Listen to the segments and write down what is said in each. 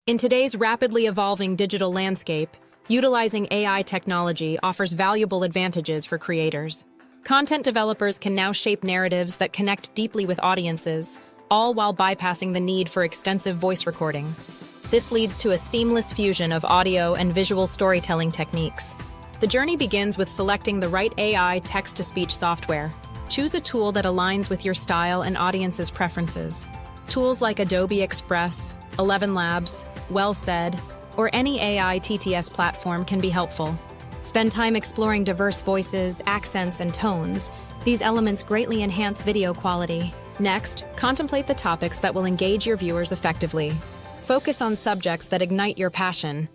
In today's rapidly evolving digital landscape, utilizing AI technology offers valuable advantages for creators. Content developers can now shape narratives that connect deeply with audiences, all while bypassing the need for extensive voice recordings. This leads to a seamless fusion of audio and visual storytelling techniques. The journey begins with selecting the right AI text-to-speech software. Choose a tool that aligns with your style and audience's preferences. Tools like Adobe Express, 11 Labs, Well Said, or any AI TTS platform can be helpful. Spend time exploring diverse voices, accents, and tones. These elements greatly enhance video quality. Next, contemplate the topics that will engage your viewers effectively. Focus on subjects that ignite your passion,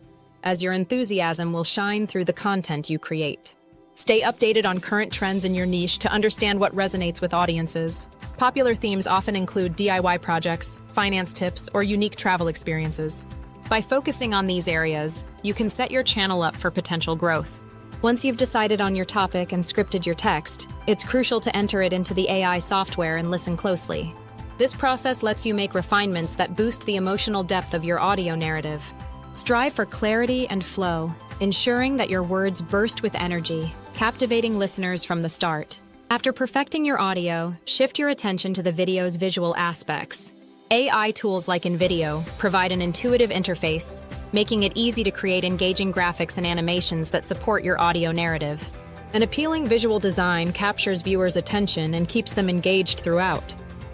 as your enthusiasm will shine through the content you create. Stay updated on current trends in your niche to understand what resonates with audiences. Popular themes often include DIY projects, finance tips, or unique travel experiences. By focusing on these areas, you can set your channel up for potential growth. Once you've decided on your topic and scripted your text, it's crucial to enter it into the AI software and listen closely. This process lets you make refinements that boost the emotional depth of your audio narrative. Strive for clarity and flow, ensuring that your words burst with energy, captivating listeners from the start. After perfecting your audio, shift your attention to the video's visual aspects. AI tools like InVideo provide an intuitive interface, making it easy to create engaging graphics and animations that support your audio narrative. An appealing visual design captures viewers' attention and keeps them engaged throughout.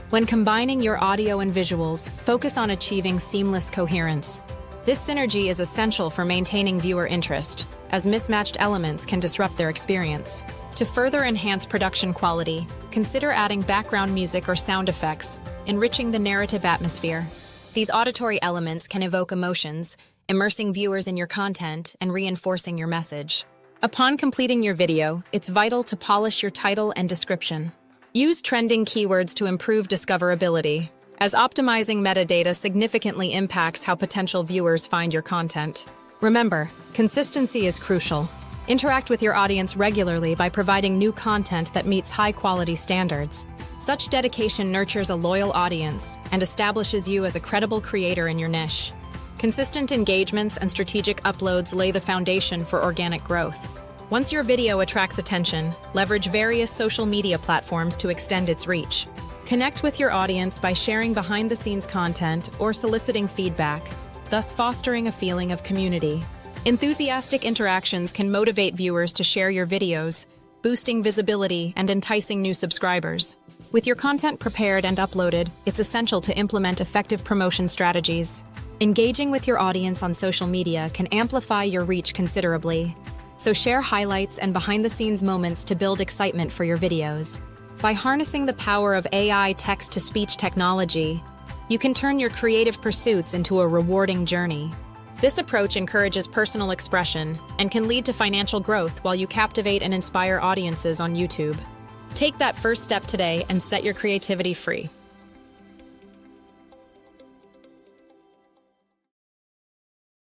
When combining your audio and visuals, focus on achieving seamless coherence. This synergy is essential for maintaining viewer interest, as mismatched elements can disrupt their experience. To further enhance production quality, consider adding background music or sound effects, enriching the narrative atmosphere. These auditory elements can evoke emotions, immersing viewers in your content and reinforcing your message. Upon completing your video, it's vital to polish your title and description. Use trending keywords to improve discoverability, as optimizing metadata significantly impacts how potential viewers find your content. Remember, consistency is crucial. Interact with your audience regularly by providing new content that meets high-quality standards. Such dedication nurtures a loyal audience and establishes you as a credible creator in your niche. Consistent engagements and strategic uploads lay the foundation for organic growth. Once your video attracts attention, leverage various social media platforms to extend its reach. Connect with your audience by sharing behind-the-scenes content or soliciting feedback, thus fostering a feeling of community. Enthusiastic interactions can motivate viewers to share your videos, boosting visibility and enticing new subscribers. With your content prepared and uploaded, it's essential to implement effective promotion strategies. Engaging with your audience on social media can amplify your reach considerably. So share highlights and behind-the-scenes moments to build excitement for your videos. By harnessing the power of AI text-to-speech technology, you can turn your creative pursuits into a rewarding journey. This approach encourages personal expression and can lead to financial growth while you captivate and inspire audiences on YouTube. Take that first step today and set your creativity free.